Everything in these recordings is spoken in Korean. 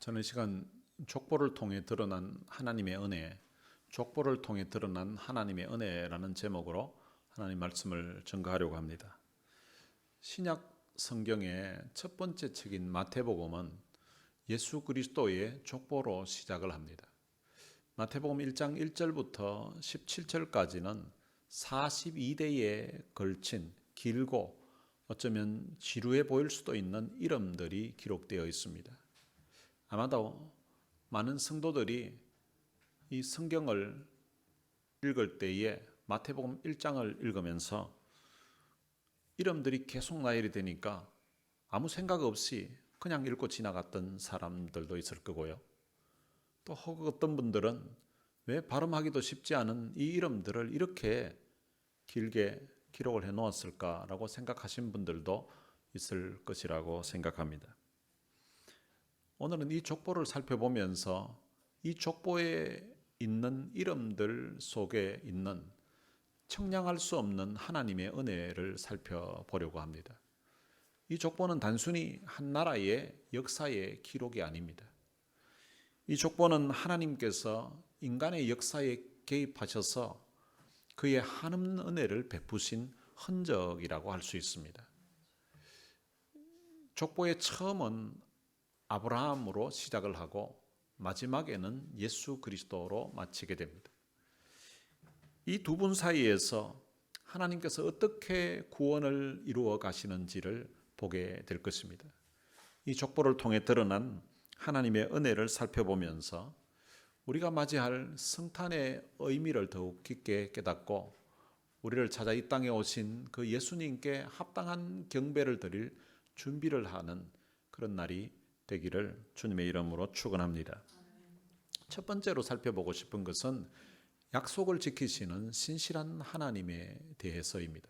저는 이 시간 족보를 통해 드러난 하나님의 은혜, 족보를 통해 드러난 하나님의 은혜라는 제목으로 하나님 말씀을 전가하려고 합니다. 신약 성경의 첫 번째 책인 마태복음은 예수 그리스도의 족보로 시작을 합니다. 마태복음 1장 1절부터 17절까지는 42대에 걸친 길고 어쩌면 지루해 보일 수도 있는 이름들이 기록되어 있습니다. 아마도 많은 성도들이 이 성경을 읽을 때에 마태복음 1장을 읽으면서 이름들이 계속 나열이 되니까 아무 생각 없이 그냥 읽고 지나갔던 사람들도 있을 거고요. 또 혹 어떤 분들은 왜 발음하기도 쉽지 않은 이 이름들을 이렇게 길게 기록을 해 놓았을까라고 생각하신 분들도 있을 것이라고 생각합니다. 오늘은 이 족보를 살펴보면서 이 족보에 있는 이름들 속에 있는 청량할 수 없는 하나님의 은혜를 살펴보려고 합니다. 이 족보는 단순히 한 나라의 역사의 기록이 아닙니다. 이 족보는 하나님께서 인간의 역사에 개입하셔서 그의 한없는 은혜를 베푸신 흔적이라고 할 수 있습니다. 족보의 처음은 아브라함으로 시작을 하고 마지막에는 예수 그리스도로 마치게 됩니다. 이 두 분 사이에서 하나님께서 어떻게 구원을 이루어 가시는지를 보게 될 것입니다. 이 족보를 통해 드러난 하나님의 은혜를 살펴보면서 우리가 맞이할 성탄의 의미를 더욱 깊게 깨닫고 우리를 찾아 이 땅에 오신 그 예수님께 합당한 경배를 드릴 준비를 하는 그런 날이 되기를 주님의 이름으로 축원합니다. 첫 번째로 살펴보고 싶은 것은 약속을 지키시는 신실한 하나님에 대해서입니다.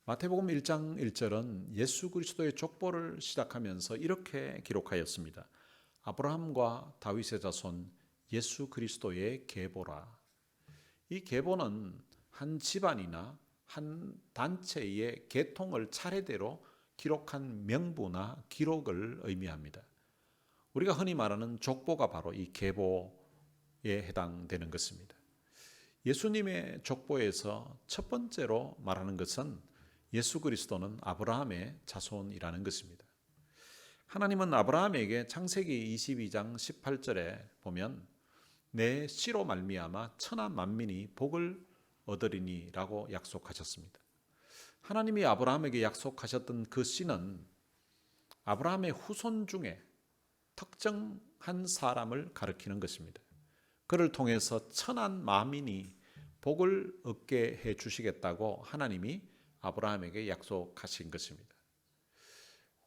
마태복음 1장 1절은 예수 그리스도의 족보를 시작하면서 이렇게 기록하였습니다. 아브라함과 다윗의 자손 예수 그리스도의 계보라. 이 계보는 한 집안이나 한 단체의 계통을 차례대로 기록한 명부나 기록을 의미합니다. 우리가 흔히 말하는 족보가 바로 이 계보에 해당되는 것입니다. 예수님의 족보에서 첫 번째로 말하는 것은 예수 그리스도는 아브라함의 자손이라는 것입니다. 하나님은 아브라함에게 창세기 22장 18절에 보면 내 씨로 말미암아 천하 만민이 복을 얻으리니라고 약속하셨습니다. 하나님이 아브라함에게 약속하셨던 그 씨는 아브라함의 후손 중에 특정한 사람을 가리키는 것입니다. 그를 통해서 천한 만민이 복을 얻게 해 주시겠다고 하나님이 아브라함에게 약속하신 것입니다.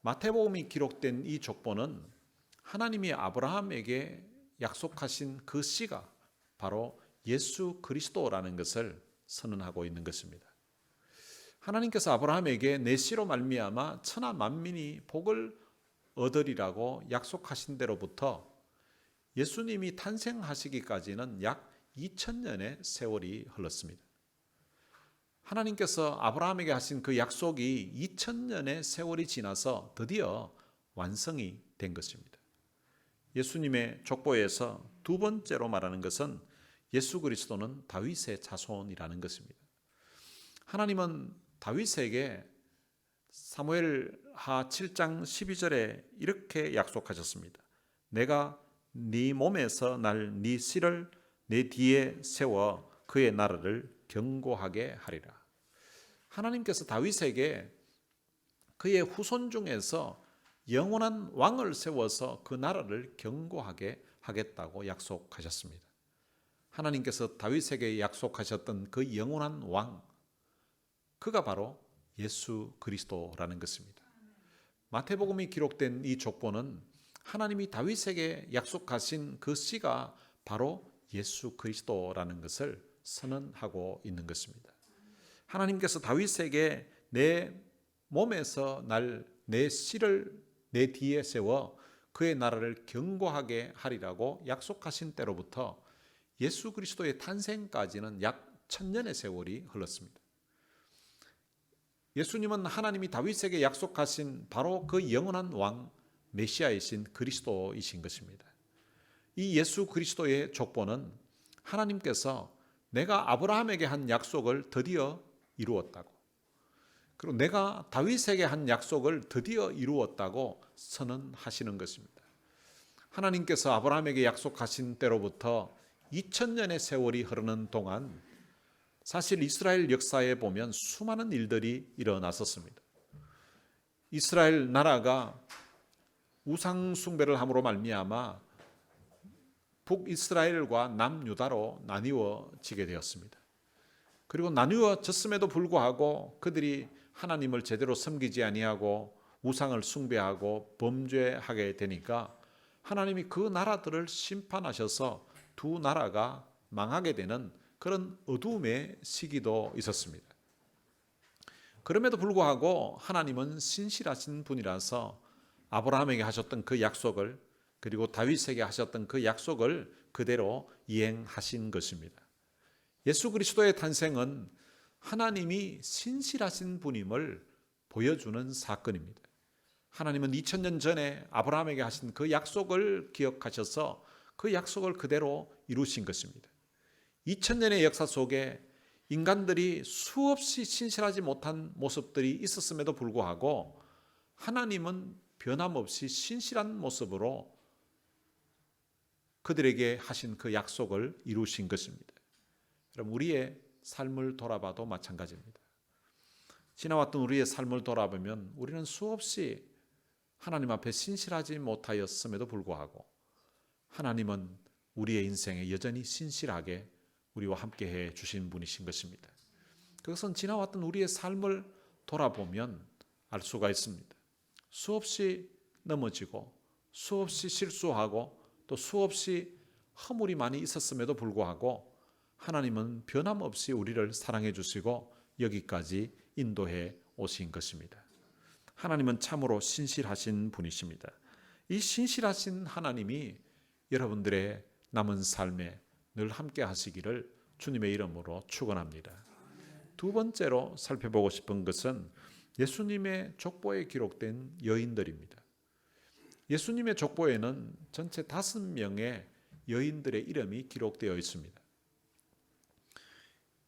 마태복음이 기록된 이 족보는 하나님이 아브라함에게 약속하신 그 씨가 바로 예수 그리스도라는 것을 선언하고 있는 것입니다. 하나님께서 아브라함에게 내 씨로 말미암아 천하 만민이 복을 얻으리라고 약속하신 대로부터 예수님이 탄생하시기까지는 약 2000년의 세월이 흘렀습니다. 하나님께서 아브라함에게 하신 그 약속이 2000년의 세월이 지나서 드디어 완성이 된 것입니다. 예수님의 족보에서 두 번째로 말하는 것은 예수 그리스도는 다윗의 자손이라는 것입니다. 하나님은 다윗에게 사무엘하 7장 12절에 이렇게 약속하셨습니다. 내가 네 몸에서 날 네 씨를 내 뒤에 세워 그의 나라를 견고하게 하리라. 하나님께서 다윗에게 그의 후손 중에서 영원한 왕을 세워서 그 나라를 견고하게 하겠다고 약속하셨습니다. 하나님께서 다윗에게 약속하셨던 그 영원한 왕, 그가 바로 예수 그리스도라는 것입니다. 마태복음이 기록된 이 족보는 하나님이 다윗에게 약속하신 그 씨가 바로 예수 그리스도라는 것을 선언하고 있는 것입니다. 하나님께서 다윗에게 내 몸에서 날 내 씨를 내 뒤에 세워 그의 나라를 견고하게 하리라고 약속하신 때로부터 예수 그리스도의 탄생까지는 약 1000년의 세월이 흘렀습니다. 예수님은 하나님이 다윗에게 약속하신 바로 그 영원한 왕, 메시아이신 그리스도이신 것입니다. 이 예수 그리스도의 족보는 하나님께서 내가 아브라함에게 한 약속을 드디어 이루었다고, 그리고 내가 다윗에게 한 약속을 드디어 이루었다고 선언하시는 것입니다. 하나님께서 아브라함에게 약속하신 때로부터 2000년의 세월이 흐르는 동안 사실 이스라엘 역사에 보면 수많은 일들이 일어났었습니다. 이스라엘 나라가 우상 숭배를 함으로 말미암아 북이스라엘과 남유다로 나뉘어지게 되었습니다. 그리고 나뉘어졌음에도 불구하고 그들이 하나님을 제대로 섬기지 아니하고 우상을 숭배하고 범죄하게 되니까 하나님이 그 나라들을 심판하셔서 두 나라가 망하게 되는 그런 어두움의 시기도 있었습니다. 그럼에도 불구하고 하나님은 신실하신 분이라서 아브라함에게 하셨던 그 약속을, 그리고 다윗에게 하셨던 그 약속을 그대로 이행하신 것입니다. 예수 그리스도의 탄생은 하나님이 신실하신 분임을 보여주는 사건입니다. 하나님은 2000년 전에 아브라함에게 하신 그 약속을 기억하셔서 그 약속을 그대로 이루신 것입니다. 2000년의 역사 속에 인간들이 수없이 신실하지 못한 모습들이 있었음에도 불구하고 하나님은 변함없이 신실한 모습으로 그들에게 하신 그 약속을 이루신 것입니다. 여러분, 우리의 삶을 돌아봐도 마찬가지입니다. 지나왔던 우리의 삶을 돌아보면 우리는 수없이 하나님 앞에 신실하지 못하였음에도 불구하고 하나님은 우리의 인생에 여전히 신실하게 우리와 함께해 주신 분이신 것입니다. 그것은 지나왔던 우리의 삶을 돌아보면 알 수가 있습니다. 수없이 넘어지고 수없이 실수하고 또 수없이 허물이 많이 있었음에도 불구하고 하나님은 변함없이 우리를 사랑해 주시고 여기까지 인도해 오신 것입니다. 하나님은 참으로 신실하신 분이십니다. 이 신실하신 하나님이 여러분들의 남은 삶에 늘 함께 하시기를 주님의 이름으로 축원합니다. 두 번째로 살펴보고 싶은 것은 예수님의 족보에 기록된 여인들입니다. 예수님의 족보에는 전체 5명의 여인들의 이름이 기록되어 있습니다.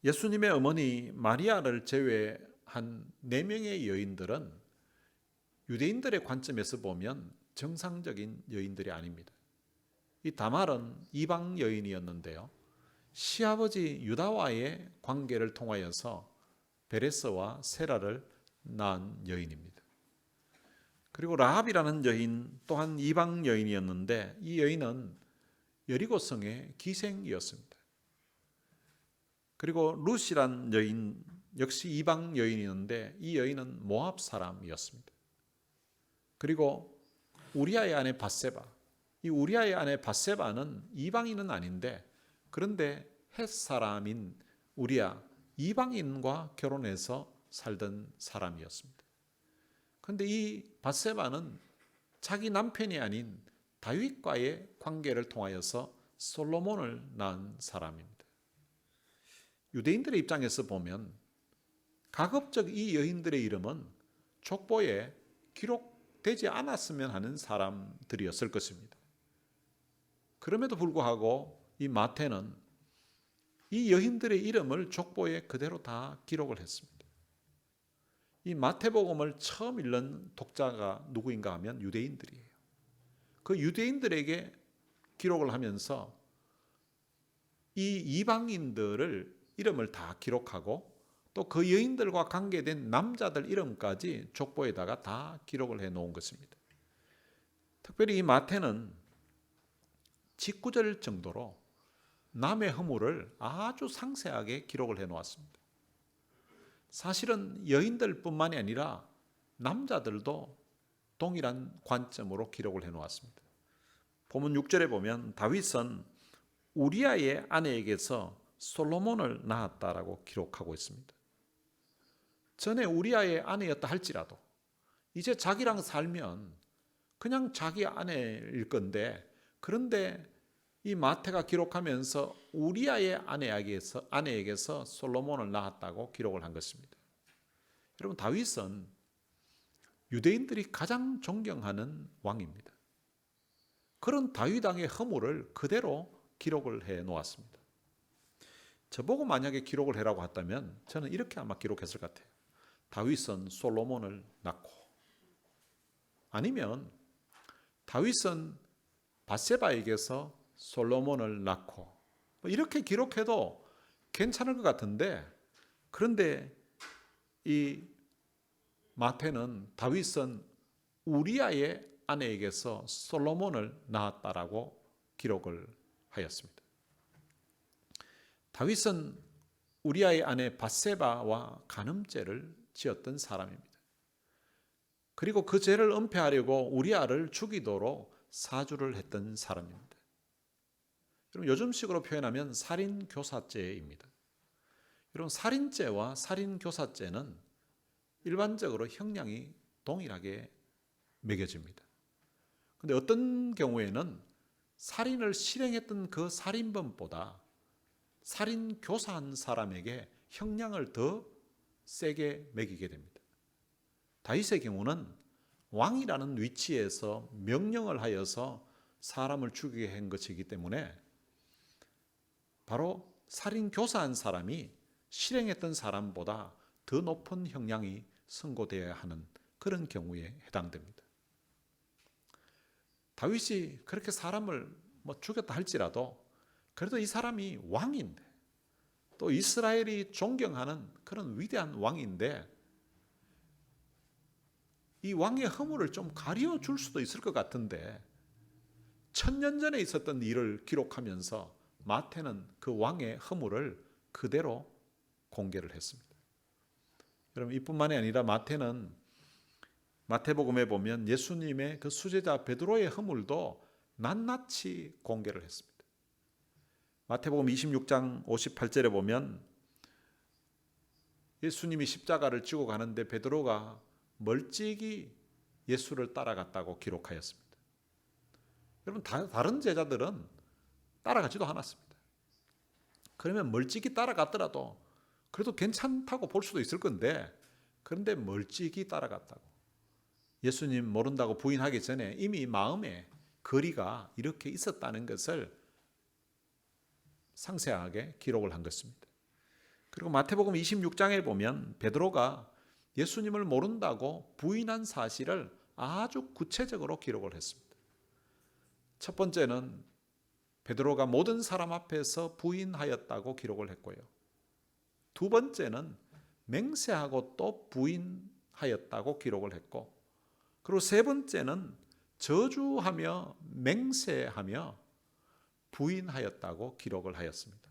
예수님의 어머니 마리아를 제외한 4명의 여인들은 유대인들의 관점에서 보면 정상적인 여인들이 아닙니다. 이 다말은 이방 여인이었는데요, 시아버지 유다와의 관계를 통하여서 베레스와 세라를 낳은 여인입니다. 그리고 라합이라는 여인 또한 이방 여인이었는데 이 여인은 여리고성의 기생이었습니다. 그리고 룻이란 여인 역시 이방 여인이었는데 이 여인은 모압 사람이었습니다. 그리고 우리아의 아내 밧세바, 이 우리아의 아내 밧세바는 이방인은 아닌데 그런데 헷 사람인 우리아, 이방인과 결혼해서 살던 사람이었습니다. 그런데 이 밧세바는 자기 남편이 아닌 다윗과의 관계를 통하여서 솔로몬을 낳은 사람입니다. 유대인들의 입장에서 보면 가급적 이 여인들의 이름은 족보에 기록되지 않았으면 하는 사람들이었을 것입니다. 그럼에도 불구하고 이 마태는 이 여인들의 이름을 족보에 그대로 다 기록을 했습니다. 이 마태복음을 처음 읽는 독자가 누구인가 하면 유대인들이에요. 그 유대인들에게 기록을 하면서 이 이방인들을 이름을 다 기록하고 또 그 여인들과 관계된 남자들 이름까지 족보에다가 다 기록을 해 놓은 것입니다. 특별히 이 마태는 짓궂을 정도로 남의 허물을 아주 상세하게 기록을 해 놓았습니다. 사실은 여인들뿐만이 아니라 남자들도 동일한 관점으로 기록을 해 놓았습니다. 본문 6절에 보면 다윗은 우리아의 아내에게서 솔로몬을 낳았다라고 기록하고 있습니다. 전에 우리아의 아내였다 할지라도 이제 자기랑 살면 그냥 자기 아내일 건데, 그런데 이 마태가 기록하면서 우리아의 아내에게서 솔로몬을 낳았다고 기록을 한 것입니다. 여러분, 다윗은 유대인들이 가장 존경하는 왕입니다. 그런 다윗 왕의 허물을 그대로 기록을 해 놓았습니다. 저보고 만약에 기록을 해라고 했다면 저는 이렇게 아마 기록했을 것 같아요. 다윗은 솔로몬을 낳고, 아니면 다윗은 밧세바에게서 솔로몬을 낳고, 이렇게 기록해도 괜찮을 것 같은데, 그런데 이 마태는 다윗은 우리아의 아내에게서 솔로몬을 낳았다라고 기록을 하였습니다. 다윗은 우리아의 아내 밧세바와 간음죄를 지었던 사람입니다. 그리고 그 죄를 은폐하려고 우리아를 죽이도록 사주를 했던 사람입니다. 요즘식으로 표현하면 살인교사죄입니다. 여러분, 살인죄와 살인교사죄는 일반적으로 형량이 동일하게 매겨집니다. 그런데 어떤 경우에는 살인을 실행했던 그 살인범보다 살인교사한 사람에게 형량을 더 세게 매기게 됩니다. 다윗의 경우는 왕이라는 위치에서 명령을 하여서 사람을 죽이게 한 것이기 때문에 바로 살인교사한 사람이 실행했던 사람보다 더 높은 형량이 선고되어야 하는 그런 경우에 해당됩니다. 다윗이 그렇게 사람을 죽였다 할지라도 그래도 이 사람이 왕인데, 또 이스라엘이 존경하는 그런 위대한 왕인데, 이 왕의 허물을 좀 가려줄 수도 있을 것 같은데 1000년 전에 있었던 일을 기록하면서 마태는 그 왕의 허물을 그대로 공개를 했습니다. 여러분, 이뿐만이 아니라 마태는 마태복음에 보면 예수님의 그 수제자 베드로의 허물도 낱낱이 공개를 했습니다. 마태복음 26장 58절에 보면 예수님이 십자가를 지고 가는데 베드로가 멀찍이 예수를 따라갔다고 기록하였습니다. 여러분, 다른 제자들은 따라가지도 않았습니다. 그러면 멀찍이 따라갔더라도 그래도 괜찮다고 볼 수도 있을 건데, 그런데 멀찍이 따라갔다고, 예수님 모른다고 부인하기 전에 이미 마음에 거리가 이렇게 있었다는 것을 상세하게 기록을 한 것입니다. 그리고 마태복음 26장에 보면 베드로가 예수님을 모른다고 부인한 사실을 아주 구체적으로 기록을 했습니다. 첫 번째는 베드로가 모든 사람 앞에서 부인하였다고 기록을 했고요. 두 번째는 맹세하고 또 부인하였다고 기록을 했고, 그리고 세 번째는 저주하며 맹세하며 부인하였다고 기록을 하였습니다.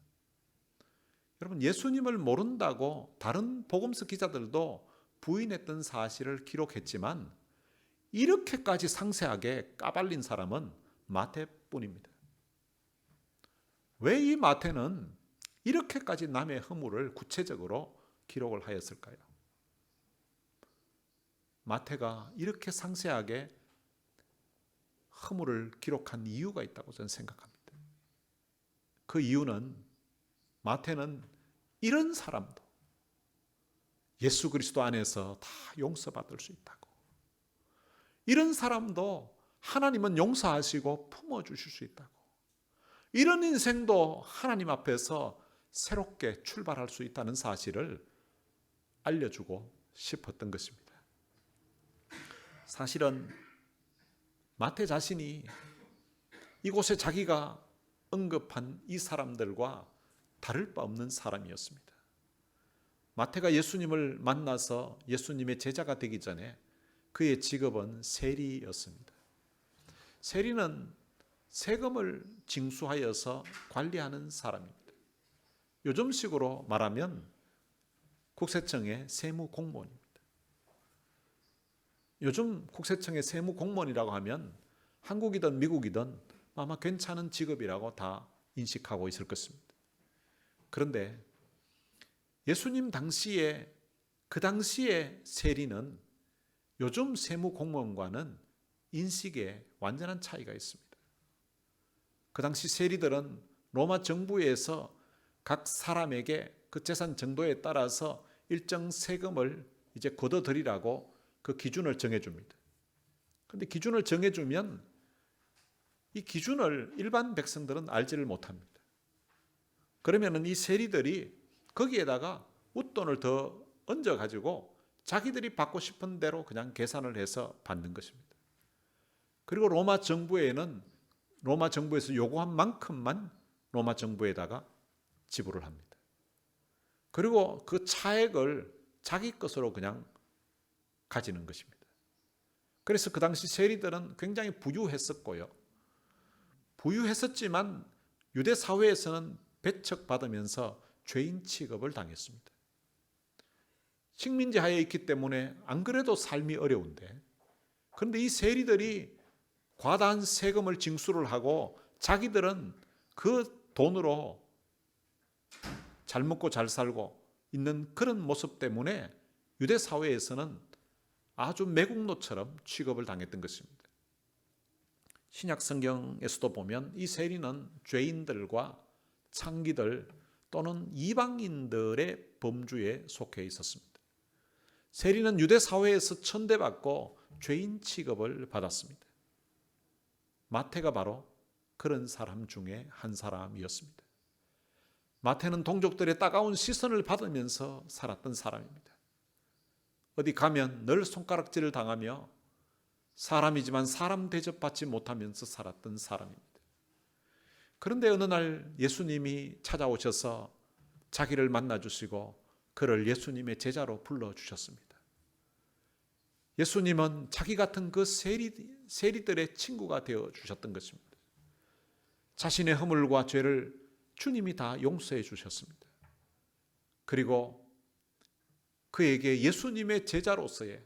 여러분, 예수님을 모른다고 다른 복음서 기자들도 부인했던 사실을 기록했지만 이렇게까지 상세하게 까발린 사람은 마태뿐입니다. 왜 이 마태는 이렇게까지 남의 허물을 구체적으로 기록을 하였을까요? 마태가 이렇게 상세하게 허물을 기록한 이유가 있다고 저는 생각합니다. 그 이유는 마태는 이런 사람도 예수 그리스도 안에서 다 용서받을 수 있다고, 이런 사람도 하나님은 용서하시고 품어주실 수 있다고, 이런 인생도 하나님 앞에서 새롭게 출발할 수 있다는 사실을 알려주고 싶었던 것입니다. 사실은 마태 자신이 이곳에 자기가 언급한 이 사람들과 다를 바 없는 사람이었습니다. 마태가 예수님을 만나서 예수님의 제자가 되기 전에 그의 직업은 세리였습니다. 세리는 세금을 징수하여서 관리하는 사람입니다. 요즘식으로 말하면 국세청의 세무공무원입니다. 요즘 국세청의 세무공무원이라고 하면 한국이든 미국이든 아마 괜찮은 직업이라고 다 인식하고 있을 것입니다. 그런데 예수님 당시에, 그 당시의 세리는 요즘 세무공무원과는 인식에 완전한 차이가 있습니다. 그 당시 세리들은 로마 정부에서 각 사람에게 그 재산 정도에 따라서 일정 세금을 이제 걷어들이라고 그 기준을 정해줍니다. 그런데 기준을 정해주면 이 기준을 일반 백성들은 알지를 못합니다. 그러면은 이 세리들이 거기에다가 웃돈을 더 얹어가지고 자기들이 받고 싶은 대로 그냥 계산을 해서 받는 것입니다. 그리고 로마 정부에서 요구한 만큼만 로마 정부에다가 지불을 합니다. 그리고 그 차액을 자기 것으로 그냥 가지는 것입니다. 그래서 그 당시 세리들은 굉장히 부유했었고요. 부유했었지만 유대 사회에서는 배척받으면서 죄인 취급을 당했습니다. 식민지 하에 있기 때문에 안 그래도 삶이 어려운데, 그런데 이 세리들이 과다한 세금을 징수를 하고 자기들은 그 돈으로 잘 먹고 잘 살고 있는 그런 모습 때문에 유대 사회에서는 아주 매국노처럼 취급을 당했던 것입니다. 신약 성경에서도 보면 이 세리는 죄인들과 창기들 또는 이방인들의 범주에 속해 있었습니다. 세리는 유대 사회에서 천대받고 죄인 취급을 받았습니다. 마태가 바로 그런 사람 중에 한 사람이었습니다. 마태는 동족들의 따가운 시선을 받으면서 살았던 사람입니다. 어디 가면 늘 손가락질을 당하며 사람이지만 사람 대접받지 못하면서 살았던 사람입니다. 그런데 어느 날 예수님이 찾아오셔서 자기를 만나주시고 그를 예수님의 제자로 불러주셨습니다. 예수님은 자기 같은 그 세리들의 친구가 되어주셨던 것입니다. 자신의 허물과 죄를 주님이 다 용서해 주셨습니다. 그리고 그에게 예수님의 제자로서의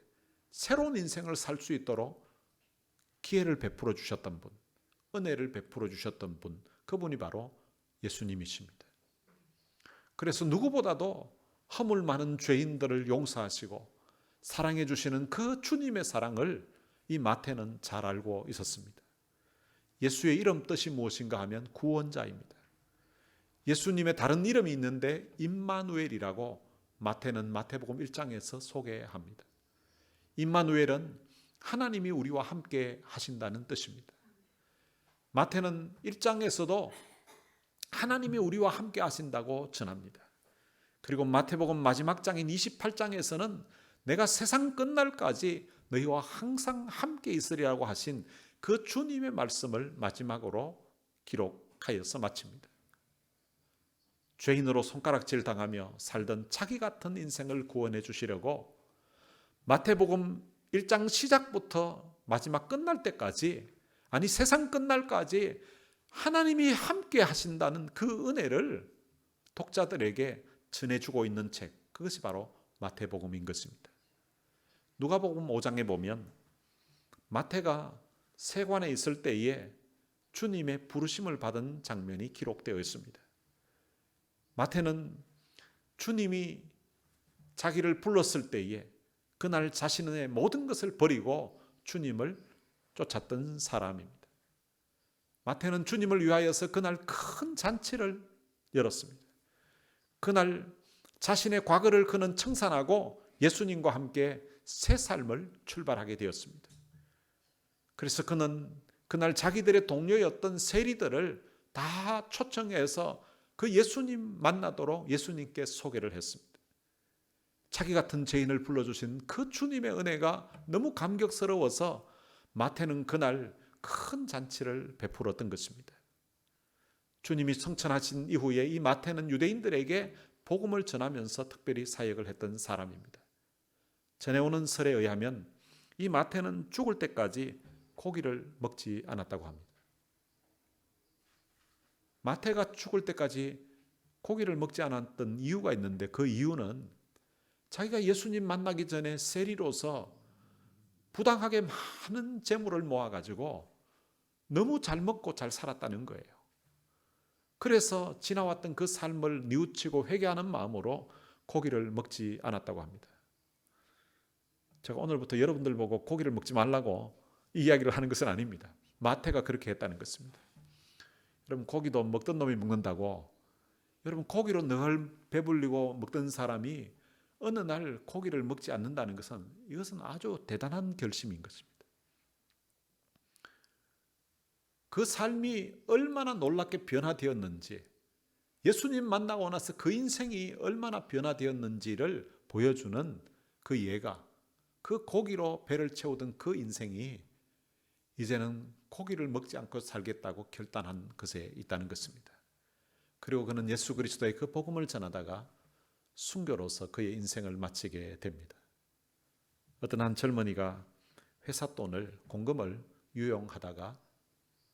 새로운 인생을 살 수 있도록 기회를 베풀어 주셨던 분, 은혜를 베풀어 주셨던 분, 그분이 바로 예수님이십니다. 그래서 누구보다도 허물 많은 죄인들을 용서하시고 사랑해 주시는 그 주님의 사랑을 이 마태는 잘 알고 있었습니다. 예수의 이름 뜻이 무엇인가 하면 구원자입니다. 예수님의 다른 이름이 있는데 임마누엘이라고 마태는 마태복음 1장에서 소개합니다. 임마누엘은 하나님이 우리와 함께 하신다는 뜻입니다. 마태는 1장에서도 하나님이 우리와 함께 하신다고 전합니다. 그리고 마태복음 마지막 장인 28장에서는 내가 세상 끝날까지 너희와 항상 함께 있으리라고 하신 그 주님의 말씀을 마지막으로 기록하여서 마칩니다. 죄인으로 손가락질 당하며 살던 자기 같은 인생을 구원해 주시려고 마태복음 1장 시작부터 마지막 끝날 때까지, 아니 세상 끝날까지 하나님이 함께 하신다는 그 은혜를 독자들에게 전해주고 있는 책, 그것이 바로 마태복음인 것입니다. 누가복음 5장에 보면 마태가 세관에 있을 때에 주님의 부르심을 받은 장면이 기록되어 있습니다. 마태는 주님이 자기를 불렀을 때에 그날 자신의 모든 것을 버리고 주님을 쫓았던 사람입니다. 마태는 주님을 위하여서 그날 큰 잔치를 열었습니다. 그날 자신의 과거를 그는 청산하고 예수님과 함께 새 삶을 출발하게 되었습니다. 그래서 그는 그날 자기들의 동료였던 세리들을 다 초청해서 그 예수님 만나도록 예수님께 소개를 했습니다. 자기 같은 죄인을 불러주신 그 주님의 은혜가 너무 감격스러워서 마태는 그날 큰 잔치를 베풀었던 것입니다. 주님이 성천하신 이후에 이 마태는 유대인들에게 복음을 전하면서 특별히 사역을 했던 사람입니다. 전해오는 설에 의하면 이 마태는 죽을 때까지 고기를 먹지 않았다고 합니다. 마태가 죽을 때까지 고기를 먹지 않았던 이유가 있는데, 그 이유는 자기가 예수님 만나기 전에 세리로서 부당하게 많은 재물을 모아가지고 너무 잘 먹고 잘 살았다는 거예요. 그래서 지나왔던 그 삶을 뉘우치고 회개하는 마음으로 고기를 먹지 않았다고 합니다. 제가 오늘부터 여러분들 보고 고기를 먹지 말라고 이 이야기를 하는 것은 아닙니다. 마태가 그렇게 했다는 것입니다. 여러분, 고기도 먹던 놈이 먹는다고, 여러분 고기로 늘 배불리고 먹던 사람이 어느 날 고기를 먹지 않는다는 것은 이것은 아주 대단한 결심인 것입니다. 그 삶이 얼마나 놀랍게 변화되었는지, 예수님 만나고 나서 그 인생이 얼마나 변화되었는지를 보여주는 그 예가, 그 고기로 배를 채우던 그 인생이 이제는 고기를 먹지 않고 살겠다고 결단한 것에 있다는 것입니다. 그리고 그는 예수 그리스도의 그 복음을 전하다가 순교로서 그의 인생을 마치게 됩니다. 어떤 한 젊은이가 회사 돈을, 공금을 유용하다가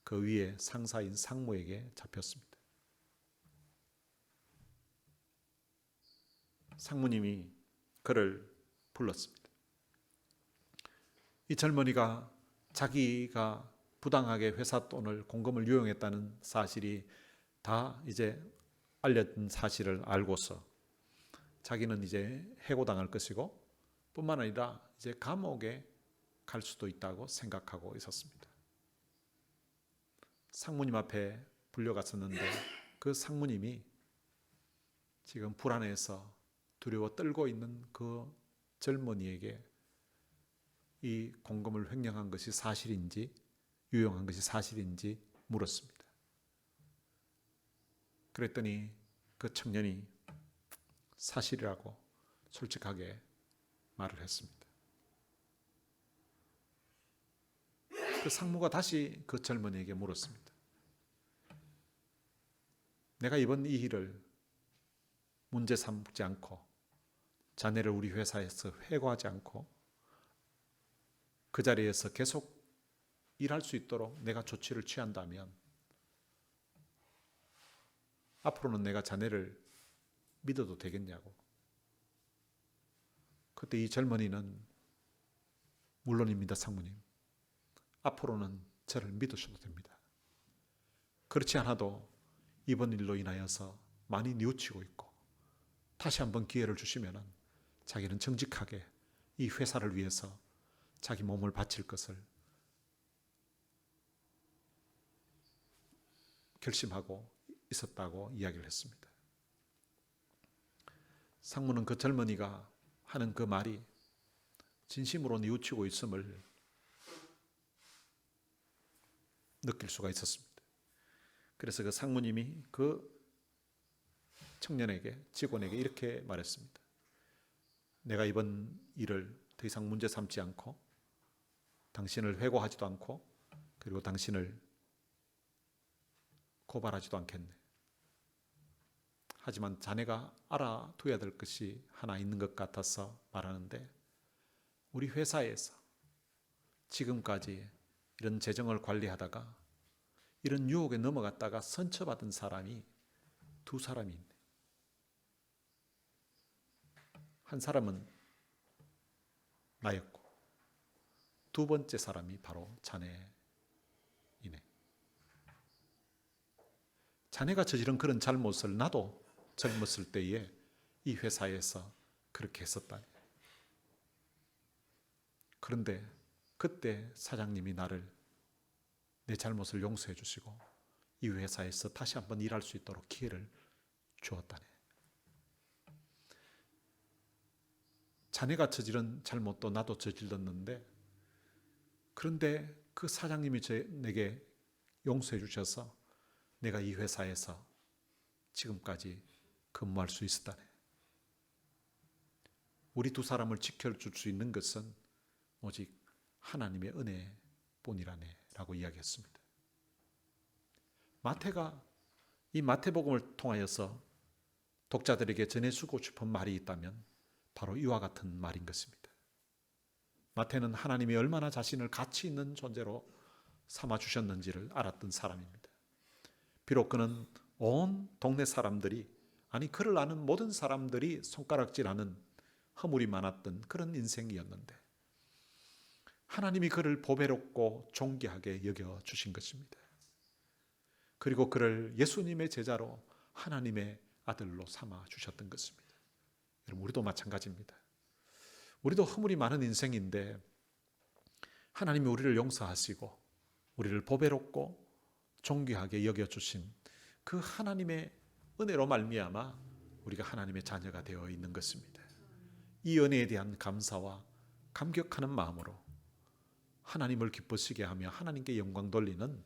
그 위에 상사인 상무에게 잡혔습니다. 상무님이 그를 불렀습니다. 이 젊은이가 자기가 부당하게 회사 돈을, 공금을 유용했다는 사실이 다 이제 알려진 사실을 알고서 자기는 이제 해고당할 것이고 뿐만 아니라 이제 감옥에 갈 수도 있다고 생각하고 있었습니다. 상무님 앞에 불려갔었는데 그 상무님이 지금 불안해서 두려워 떨고 있는 그 젊은이에게 이 공금을 횡령한 것이 사실인지 유용한 것이 사실인지 물었습니다. 그랬더니 그 청년이 사실이라고 솔직하게 말을 했습니다. 그 상무가 다시 그 젊은이에게 물었습니다. 내가 이번 이 일을 문제 삼지 않고 자네를 우리 회사에서 해고하지 않고 그 자리에서 계속 일할 수 있도록 내가 조치를 취한다면 앞으로는 내가 자네를 믿어도 되겠냐고. 그때 이 젊은이는 물론입니다, 상무님. 앞으로는 저를 믿으셔도 됩니다. 그렇지 않아도 이번 일로 인하여서 많이 뉘우치고 있고 다시 한번 기회를 주시면 자기는 정직하게 이 회사를 위해서 자기 몸을 바칠 것을 결심하고 있었다고 이야기를 했습니다. 상무는 그 젊은이가 하는 그 말이 진심으로 뉘우치고 있음을 느낄 수가 있었습니다. 그래서 그 상무님이 그 청년에게, 직원에게 이렇게 말했습니다. 내가 이번 일을 더 이상 문제 삼지 않고 당신을 회고하지도 않고 그리고 당신을 고발하지도 않겠네. 하지만 자네가 알아둬야 될 것이 하나 있는 것 같아서 말하는데, 우리 회사에서 지금까지 이런 재정을 관리하다가 이런 유혹에 넘어갔다가 선처받은 사람이 두 사람이 있네. 한 사람은 나였고 두 번째 사람이 바로 자네이네. 자네가 저지른 그런 잘못을 나도 젊었을 때에 이 회사에서 그렇게 했었다니. 그런데 그때 사장님이 나를, 내 잘못을 용서해 주시고 이 회사에서 다시 한번 일할 수 있도록 기회를 주었다네. 자네가 저지른 잘못도 나도 저질렀는데, 그런데 그 사장님이 내게 용서해 주셔서 내가 이 회사에서 지금까지 근무할 수 있었다네. 우리 두 사람을 지켜줄 수 있는 것은 오직 하나님의 은혜뿐이라네 라고 이야기했습니다. 마태가 이 마태복음을 통하여서 독자들에게 전해주고 싶은 말이 있다면 바로 이와 같은 말인 것입니다. 마태는 하나님이 얼마나 자신을 가치 있는 존재로 삼아주셨는지를 알았던 사람입니다. 비록 그는 온 동네 사람들이, 아니 그를 아는 모든 사람들이 손가락질하는 허물이 많았던 그런 인생이었는데 하나님이 그를 보배롭고 존귀하게 여겨주신 것입니다. 그리고 그를 예수님의 제자로 하나님의 아들로 삼아주셨던 것입니다. 여러분, 우리도 마찬가지입니다. 우리도 허물이 많은 인생인데 하나님이 우리를 용서하시고 우리를 보배롭고 존귀하게 여겨주신 그 하나님의 은혜로 말미암아 우리가 하나님의 자녀가 되어 있는 것입니다. 이 은혜에 대한 감사와 감격하는 마음으로 하나님을 기쁘시게 하며 하나님께 영광 돌리는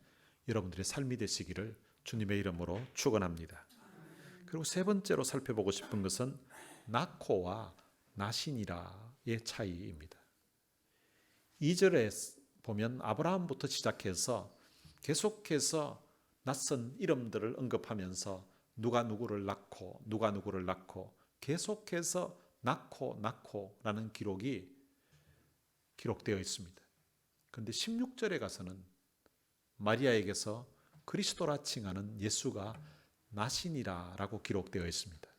여러분들의 삶이 되시기를 주님의 이름으로 축원합니다. 그리고 세 번째로 살펴보고 싶은 것은 나코와 나신이라의 차이입니다. 2절에 보면 아브라함부터 시작해서 계속해서 낯선 이름들을 언급하면서 누가 누구를 낳고 계속해서 낳고라는 기록이 기록되어 있습니다. 그런데 16절에 가서는 마리아에게서 그리스도라 칭하는 예수가 나시니라라고 기록되어 있습니다.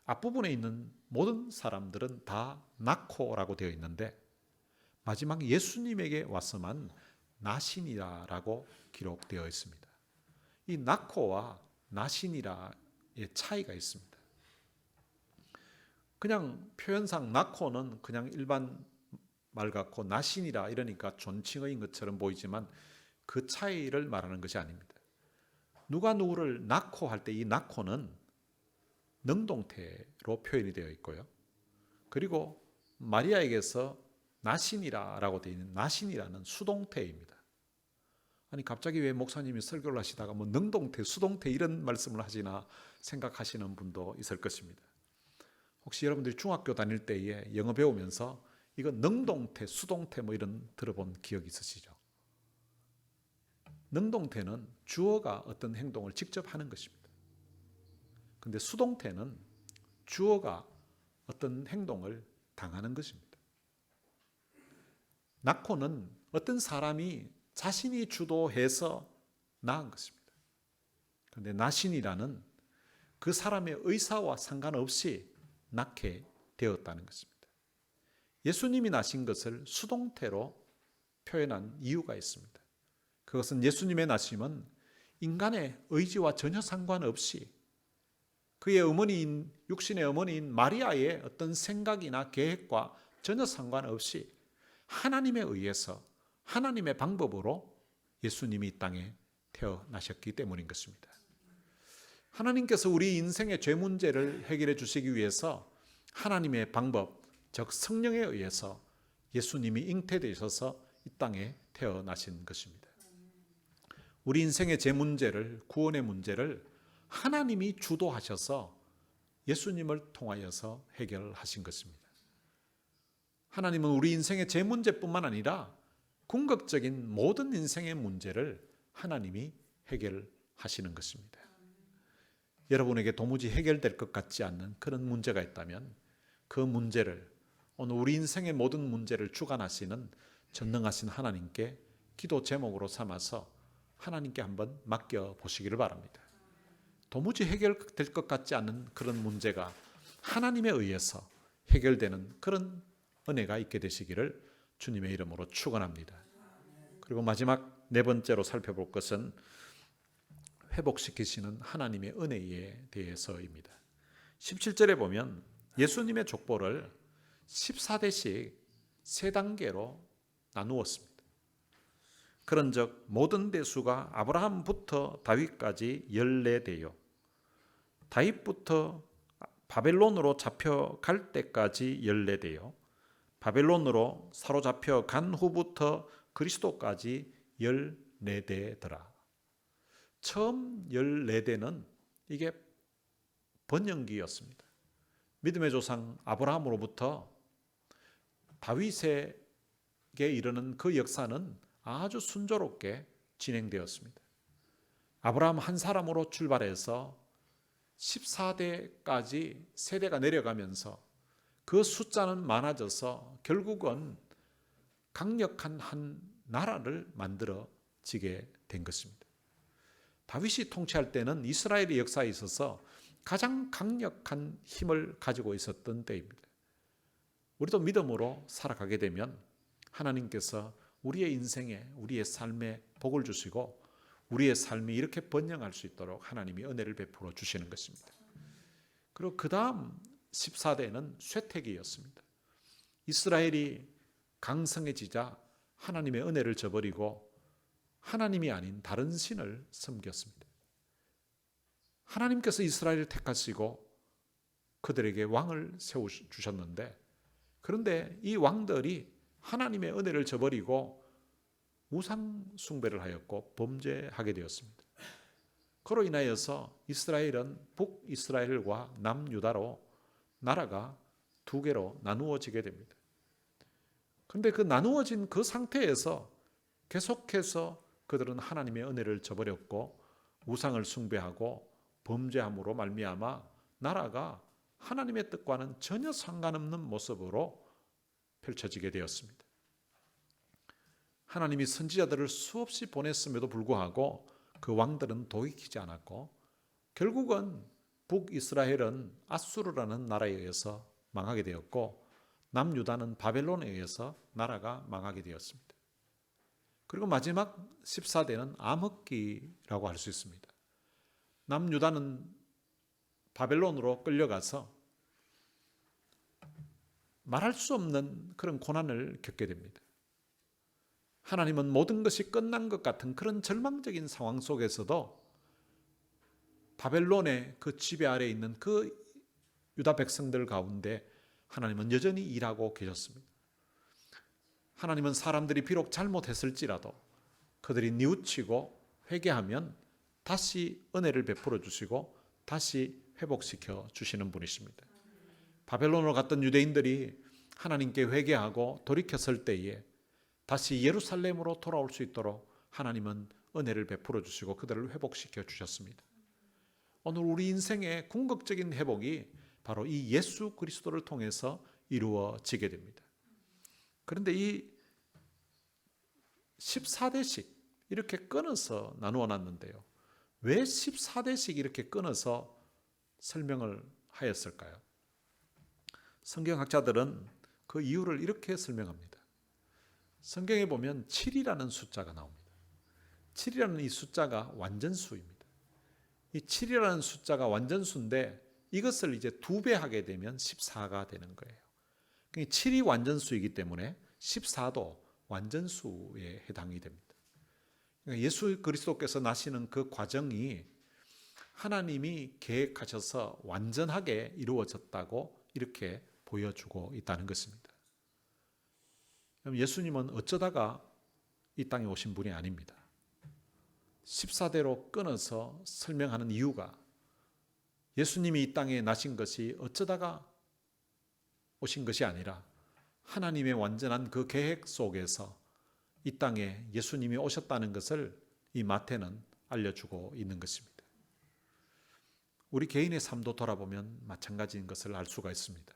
앞부분에 있는 모든 사람들은 다 나코라고 되어 있는데 마지막 예수님에게 와서만 나시니라라고 기록되어 있습니다. 이 나코와 나시니라의 차이가 있습니다. 그냥 표현상 나코는 그냥 일반 말 같고 나신이라 이러니까 존칭어인 것처럼 보이지만 그 차이를 말하는 것이 아닙니다. 누가 누구를 낳고 할 때 이 낳고는 능동태로 표현이 되어 있고요. 그리고 마리아에게서 나신이라라고 되어 있는 나신이라는 수동태입니다. 아니 갑자기 왜 목사님이 설교를 하시다가 뭐 능동태, 수동태 이런 말씀을 하시나 생각하시는 분도 있을 것입니다. 혹시 여러분들이 중학교 다닐 때에 영어 배우면서 이거 능동태, 수동태 뭐 이런 들어본 기억 있으시죠? 능동태는 주어가 어떤 행동을 직접 하는 것입니다. 그런데 수동태는 주어가 어떤 행동을 당하는 것입니다. 낳고는 어떤 사람이 자신이 주도해서 낳은 것입니다. 그런데 나신이라는 그 사람의 의사와 상관없이 낳게 되었다는 것입니다. 예수님이 나신 것을 수동태로 표현한 이유가 있습니다. 그것은 예수님의 나심은 인간의 의지와 전혀 상관없이 그의 어머니인 육신의 어머니인 마리아의 어떤 생각이나 계획과 전혀 상관없이 하나님에 의해서 하나님의 방법으로 예수님이 이 땅에 태어나셨기 때문인 것입니다. 하나님께서 우리 인생의 죄 문제를 해결해 주시기 위해서 하나님의 방법, 즉 성령에 의해서 예수님이 잉태되셔서 이 땅에 태어나신 것입니다. 우리 인생의 죄 문제를, 구원의 문제를 하나님이 주도하셔서 예수님을 통하여서 해결하신 것입니다. 하나님은 우리 인생의 죄 문제뿐만 아니라 궁극적인 모든 인생의 문제를 하나님이 해결하시는 것입니다. 여러분에게 도무지 해결될 것 같지 않는 그런 문제가 있다면 그 문제를 오늘 우리 인생의 모든 문제를 주관하시는 전능하신 하나님께 기도 제목으로 삼아서 하나님께 한번 맡겨보시기를 바랍니다. 도무지 해결될 것 같지 않은 그런 문제가 하나님에 의해서 해결되는 그런 은혜가 있게 되시기를 주님의 이름으로 축원합니다. 그리고 마지막 네 번째로 살펴볼 것은 회복시키시는 하나님의 은혜에 대해서입니다. 17절에 보면 예수님의 족보를 14대씩 세 단계로 나누었습니다. 그런즉 모든 대수가 아브라함부터 다윗까지 14대요. 다윗부터 바벨론으로 잡혀갈 때까지 14대요. 바벨론으로 사로잡혀 간 후부터 그리스도까지 14대더라. 처음 14대는 이게 번영기였습니다. 믿음의 조상 아브라함으로부터 다윗에게 이르는 그 역사는 아주 순조롭게 진행되었습니다. 아브라함 한 사람으로 출발해서 14대까지 세대가 내려가면서 그 숫자는 많아져서 결국은 강력한 한 나라를 만들어지게 된 것입니다. 다윗이 통치할 때는 이스라엘의 역사에 있어서 가장 강력한 힘을 가지고 있었던 때입니다. 우리도 믿음으로 살아가게 되면 하나님께서 우리의 인생에, 우리의 삶에 복을 주시고 우리의 삶이 이렇게 번영할 수 있도록 하나님이 은혜를 베풀어 주시는 것입니다. 그리고 그 다음 14대는 쇠퇴기였습니다. 이스라엘이 강성해지자 하나님의 은혜를 저버리고 하나님이 아닌 다른 신을 섬겼습니다. 하나님께서 이스라엘을 택하시고 그들에게 왕을 세워주셨는데, 그런데 이 왕들이 하나님의 은혜를 저버리고 우상 숭배를 하였고 범죄하게 되었습니다. 그로 인하여서 이스라엘은 북이스라엘과 남유다로 나라가 두 개로 나누어지게 됩니다. 그런데 그 나누어진 그 상태에서 계속해서 그들은 하나님의 은혜를 저버렸고 우상을 숭배하고 범죄함으로 말미암아 나라가 하나님의 뜻과는 전혀 상관없는 모습으로 펼쳐지게 되었습니다. 하나님이 선지자들을 수없이 보냈음에도 불구하고 그 왕들은 돌이키지 않았고, 결국은 북이스라엘은 아수르라는 나라에 의해서 망하게 되었고, 남유다는 바벨론에 의해서 나라가 망하게 되었습니다. 그리고 마지막 14대는 암흑기라고 할 수 있습니다. 남유다는 바벨론으로 끌려가서 말할 수 없는 그런 고난을 겪게 됩니다. 하나님은 모든 것이 끝난 것 같은 그런 절망적인 상황 속에서도 바벨론의 그 지배 아래에 있는 그 유다 백성들 가운데 하나님은 여전히 일하고 계셨습니다. 하나님은 사람들이 비록 잘못했을지라도 그들이 뉘우치고 회개하면 다시 은혜를 베풀어 주시고 다시 회복시켜 주시는 분이십니다. 바벨론으로 갔던 유대인들이 하나님께 회개하고 돌이켰을 때에 다시 예루살렘으로 돌아올 수 있도록 하나님은 은혜를 베풀어 주시고 그들을 회복시켜 주셨습니다. 오늘 우리 인생의 궁극적인 회복이 바로 이 예수 그리스도를 통해서 이루어지게 됩니다. 그런데 이 14대씩 이렇게 끊어서 나누어 놨는데요. 왜 14대씩 이렇게 끊어서 설명을 하였을까요? 성경학자들은 그 이유를 이렇게 설명합니다. 성경에 보면 7이라는 숫자가 나옵니다. 7이라는 이 숫자가 완전수입니다. 이 7이라는 숫자가 완전수인데 이것을 이제 2배 하게 되면 14가 되는 거예요. 7이 완전수이기 때문에 14도 완전수에 해당이 됩니다. 그러니까 예수 그리스도께서 나시는 그 과정이 하나님이 계획하셔서 완전하게 이루어졌다고 이렇게 보여주고 있다는 것입니다. 예수님은 어쩌다가 이 땅에 오신 분이 아닙니다. 14대로 끊어서 설명하는 이유가 예수님이 이 땅에 나신 것이 어쩌다가 오신 것이 아니라 하나님의 완전한 그 계획 속에서 이 땅에 예수님이 오셨다는 것을 이 마태는 알려주고 있는 것입니다. 우리 개인의 삶도 돌아보면 마찬가지인 것을 알 수가 있습니다.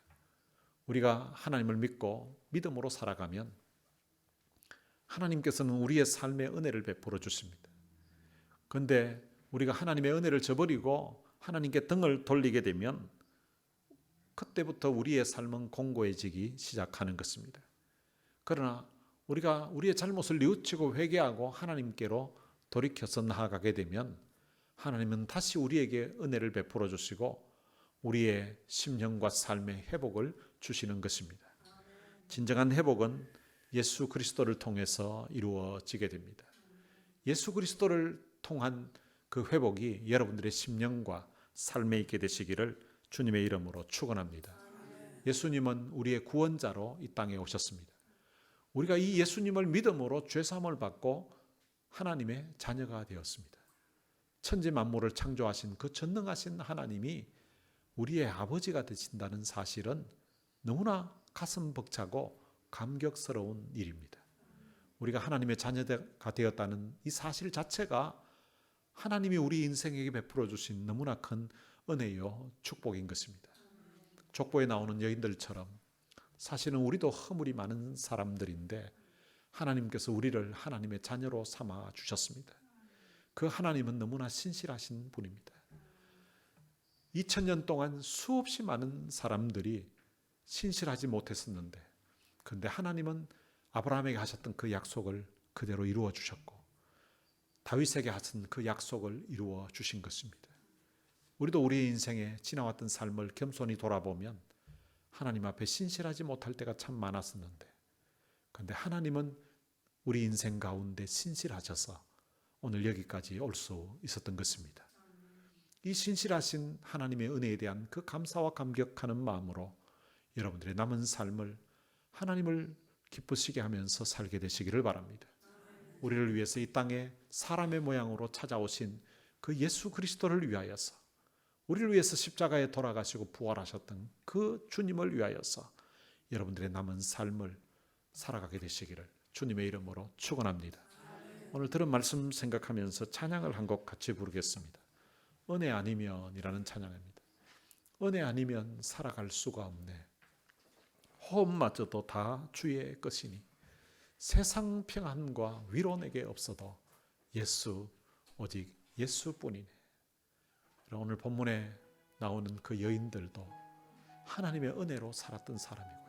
우리가 하나님을 믿고 믿음으로 살아가면 하나님께서는 우리의 삶에 은혜를 베풀어 주십니다. 그런데 우리가 하나님의 은혜를 저버리고 하나님께 등을 돌리게 되면 그때부터 우리의 삶은 공고해지기 시작하는 것입니다. 그러나 우리가 우리의 잘못을 뉘우치고 회개하고 하나님께로 돌이켜서 나아가게 되면 하나님은 다시 우리에게 은혜를 베풀어 주시고 우리의 심령과 삶의 회복을 주시는 것입니다. 진정한 회복은 예수 그리스도를 통해서 이루어지게 됩니다. 예수 그리스도를 통한 그 회복이 여러분들의 심령과 삶에 있게 되시기를 주님의 이름으로 축원합니다. 예수님은 우리의 구원자로 이 땅에 오셨습니다. 우리가 이 예수님을 믿음으로 죄사함을 받고 하나님의 자녀가 되었습니다. 천지 만물을 창조하신 그 전능하신 하나님이 우리의 아버지가 되신다는 사실은 너무나 가슴 벅차고 감격스러운 일입니다. 우리가 하나님의 자녀가 되었다는 이 사실 자체가 하나님이 우리 인생에게 베풀어 주신 너무나 큰 은혜요 축복인 것입니다. 족보에 나오는 여인들처럼 사실은 우리도 허물이 많은 사람들인데 하나님께서 우리를 하나님의 자녀로 삼아 주셨습니다. 그 하나님은 너무나 신실하신 분입니다. 2000년 동안 수없이 많은 사람들이 신실하지 못했었는데 그런데 하나님은 아브라함에게 하셨던 그 약속을 그대로 이루어 주셨고 다윗에게 하신 그 약속을 이루어 주신 것입니다. 우리도 우리의 인생에 지나왔던 삶을 겸손히 돌아보면 하나님 앞에 신실하지 못할 때가 참 많았었는데 그런데 하나님은 우리 인생 가운데 신실하셔서 오늘 여기까지 올 수 있었던 것입니다. 이 신실하신 하나님의 은혜에 대한 그 감사와 감격하는 마음으로 여러분들의 남은 삶을 하나님을 기쁘시게 하면서 살게 되시기를 바랍니다. 우리를 위해서 이 땅에 사람의 모양으로 찾아오신 그 예수 그리스도를 위하여서, 우리를 위해서 십자가에 돌아가시고 부활하셨던 그 주님을 위하여서 여러분들의 남은 삶을 살아가게 되시기를 주님의 이름으로 축원합니다. 오늘 들은 말씀 생각하면서 찬양을 한 곡 같이 부르겠습니다. 은혜 아니면이라는 찬양입니다. 은혜 아니면 살아갈 수가 없네. 호흡마저도 다 주의 것이니 세상 평안과 위로 내게 없어도 예수, 오직 예수뿐이네. 오늘 본문에 나오는 그 여인들도 하나님의 은혜로 살았던 사람이고요.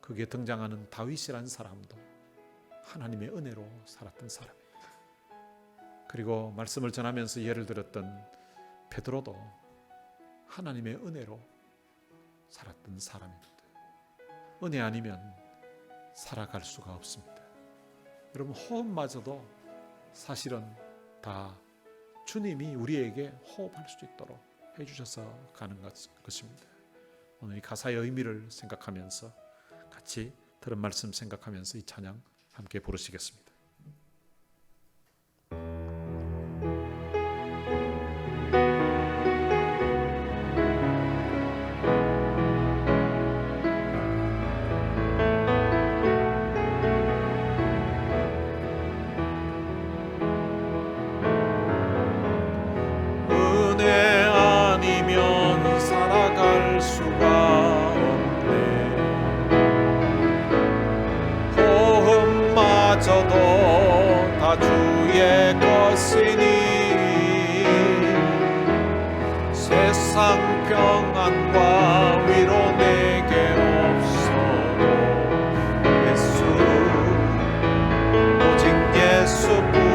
거기에 등장하는 다윗이라는 사람도 하나님의 은혜로 살았던 사람입니다. 그리고 말씀을 전하면서 예를 들었던 베드로도 하나님의 은혜로 살았던 사람입니다. 은혜 아니면 살아갈 수가 없습니다. 여러분, 호흡마저도 사실은 다 주님이 우리에게 호흡할 수 있도록 해주셔서 가는 것입니다. 오늘 이 가사의 의미를 생각하면서 같이 들은 말씀 생각하면서 이 찬양 함께 부르시겠습니다. 은혜 아니면 살아갈 수가 없네. 호흡마저도 다 주의 것이니 세상 평안과 위로 내게 없어도 예수, 오직 예수뿐이네.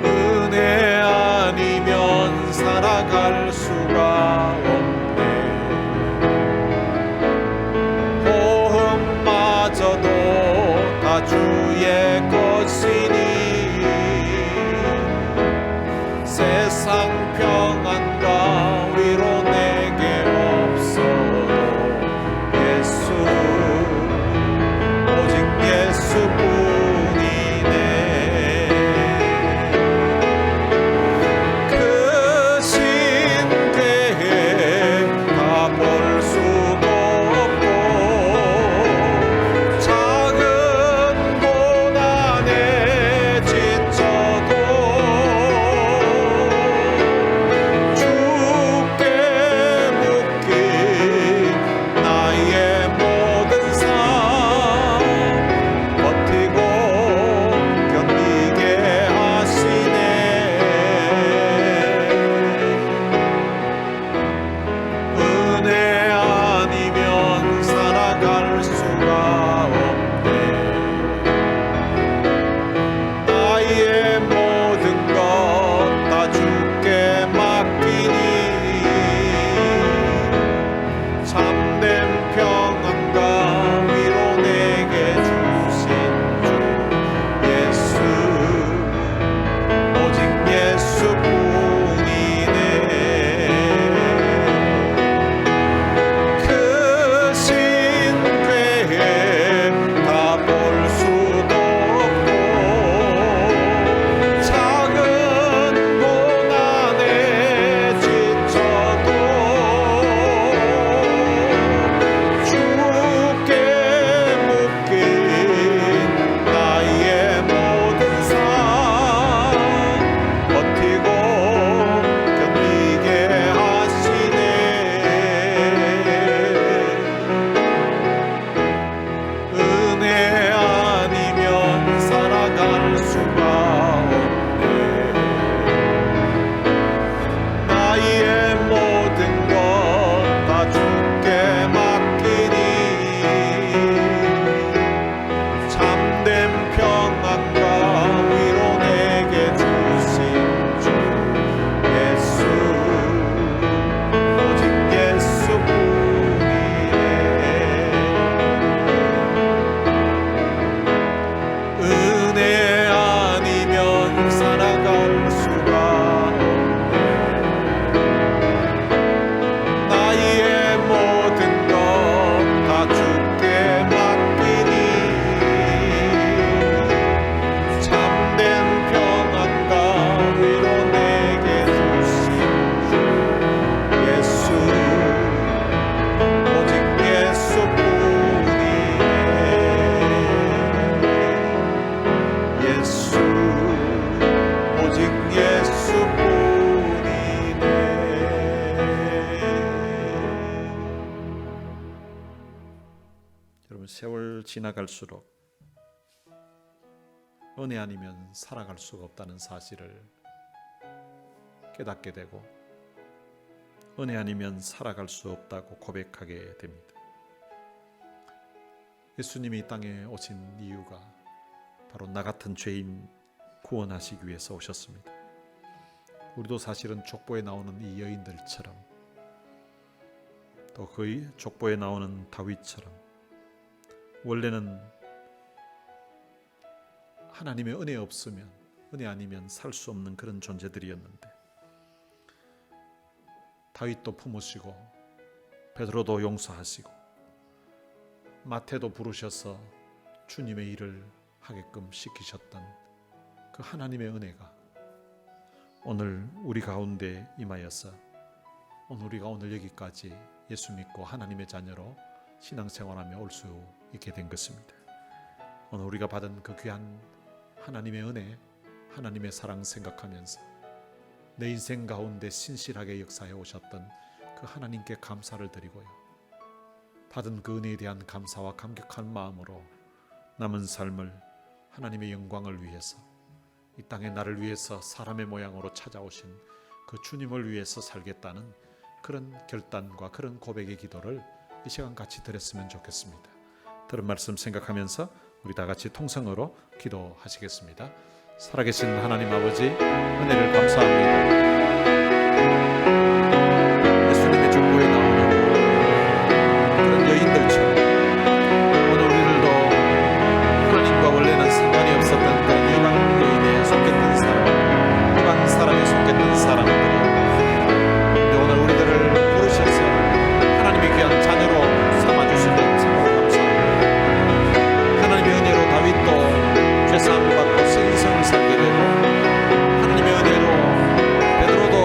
은혜 아니면 살아갈 수가 없네. 호흡마저도 다 주의 것이니 세상 평안과 위로 내게 없어도 예수, 오직 예수뿐이네. 크신데 다 볼 수도 없고 작은 고난이 지나갈수록 은혜 아니면 살아갈 수가 없다는 사실을 깨닫게 되고 은혜 아니면 살아갈 수 없다고 고백하게 됩니다. 예수님이 이 땅에 오신 이유가 바로 나 같은 죄인 구원하시기 위해서 오셨습니다. 우리도 사실은 족보에 나오는 이 여인들처럼 또 그 족보에 나오는 다윗처럼 원래는 하나님의 은혜 없으면 은혜 아니면 살 수 없는 그런 존재들이었는데 다윗도 품으시고 베드로도 용서하시고 마태도 부르셔서 주님의 일을 하게끔 시키셨던 그 하나님의 은혜가 오늘 우리 가운데 임하여서 우리가 오늘 여기까지 예수 믿고 하나님의 자녀로 신앙생활하며 올 수 있게 된 것입니다. 오늘 우리가 받은 그 귀한 하나님의 은혜, 하나님의 사랑 생각하면서 내 인생 가운데 신실하게 역사해 오셨던 그 하나님께 감사를 드리고요. 받은 그 은혜에 대한 감사와 감격한 마음으로 남은 삶을 하나님의 영광을 위해서 이 땅에 나를 위해서 사람의 모양으로 찾아오신 그 주님을 위해서 살겠다는 그런 결단과 그런 고백의 기도를 이 시간 같이 드렸으면 좋겠습니다. 들은 말씀 생각하면서 우리 다 같이 통성으로 기도하시겠습니다. 살아계신 하나님 아버지, 은혜를 감사합니다. 예수님의 족보에 나오는 그런 여인들처럼 오늘 우리들도 하나님과 원래는 상관이 없었던 그런 이방 여인에 속했던 사람, 이방 사람에 속했던 사람들이 오늘 우리들을 부르셔서 하나님의 귀한 자녀로 삼아주신 것 참으로 감사합니다. 하나님의 은혜로 다윗도 죄사함을 받고 신성을 살게 되고 하나님의 은혜로 베드로도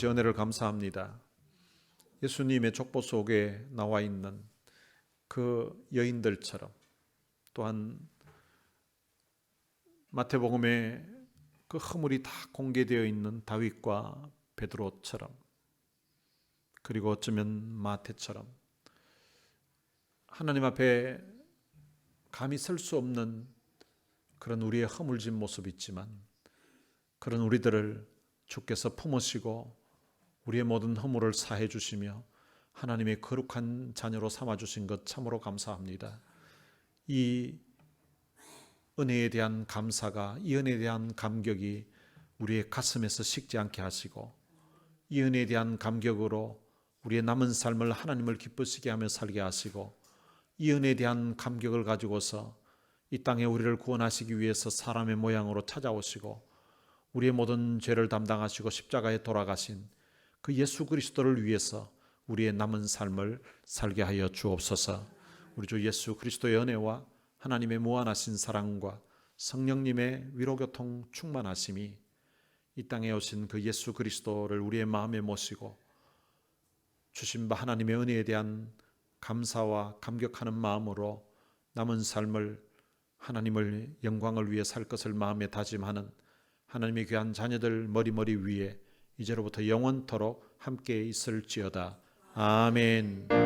아버지 은혜를 감사합니다. 예수님의 족보 속에 나와 있는 그 여인들처럼, 또한 마태복음에 그 허물이 다 공개되어 있는 다윗과 베드로처럼, 그리고 어쩌면 마태처럼 하나님 앞에 감히 설 수 없는 그런 우리의 허물진 모습이 있지만, 그런 우리들을 주께서 품으시고 우리의 모든 허물을 사해 주시며 하나님의 거룩한 자녀로 삼아 주신 것 참으로 감사합니다. 이 은혜에 대한 감사가, 이 은혜에 대한 감격이 우리의 가슴에서 식지 않게 하시고, 이 은혜에 대한 감격으로 우리의 남은 삶을 하나님을 기쁘시게 하며 살게 하시고, 이 은혜에 대한 감격을 가지고서 이 땅에 우리를 구원하시기 위해서 사람의 모양으로 찾아오시고 우리의 모든 죄를 담당하시고 십자가에 돌아가신 그 예수 그리스도를 위해서 우리의 남은 삶을 살게 하여 주옵소서. 우리 주 예수 그리스도의 은혜와 하나님의 무한하신 사랑과 성령님의 위로교통 충만하심이 이 땅에 오신 그 예수 그리스도를 우리의 마음에 모시고 주신 바 하나님의 은혜에 대한 감사와 감격하는 마음으로 남은 삶을 하나님을 영광을 위해 살 것을 마음에 다짐하는 하나님의 귀한 자녀들 머리머리 위에 이제로부터 영원토록 함께 있을지어다. 아멘.